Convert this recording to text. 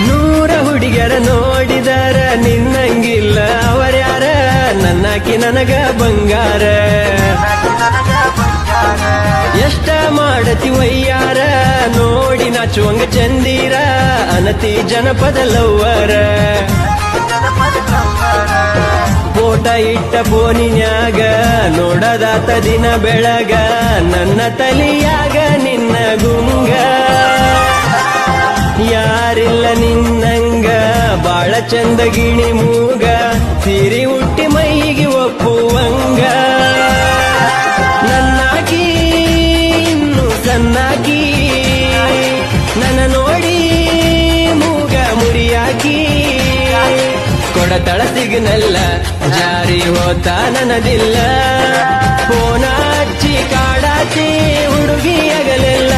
ನೂರ ಹುಡುಗಿಯರ ನೋಡಿದರ ನಿನ್ನಂಗಿಲ್ಲ ಅವರ್ಯಾರ ನನ್ನಾಕಿ ನನಗ ಬಂಗಾರ ಎಷ್ಟ ಮಾಡತಿ ವಯ್ಯಾರ ನೋಡಿ ನಾಚುವಂಗ ಚಂದೀರ ಅನತಿ ಜನಪದ ಲವ್ವರ ಫೋಟ ಇಟ್ಟ ಫೋನಿನ್ಯಾಗ ನೋಡದಾತ ದಿನ ಬೆಳಗ ನನ್ನ ತಲಿಯಾಗ ನಿನ್ನ ಗುಂಗ ಯಾರಿಲ್ಲ ನಿನ್ನಂಗ ಬಾಳ ಚಂದ ಗಿಣಿ ಮೂಗ ಸಿರಿ ಹುಟ್ಟಿ ಮೈಗೆ ಒಪ್ಪುವಂಗ ನನ್ನಾಕಿ ಇನ್ನು ಸನ್ನಾಕಿ ನನ್ನ ನೋಡಿ ಮೂಗ ಮುರಿಯಾಕಿ ಕೊಡತಳ ಸಿಗ್ನಲ್ಲ ಜಾರಿ ಹೋತ ನನ್ನದಿಲ್ಲ ಫೋನ ಹಚ್ಚಿ ಕಾಡಾಚಿ ಹುಡುಗಿ ಆಗಲಿಲ್ಲ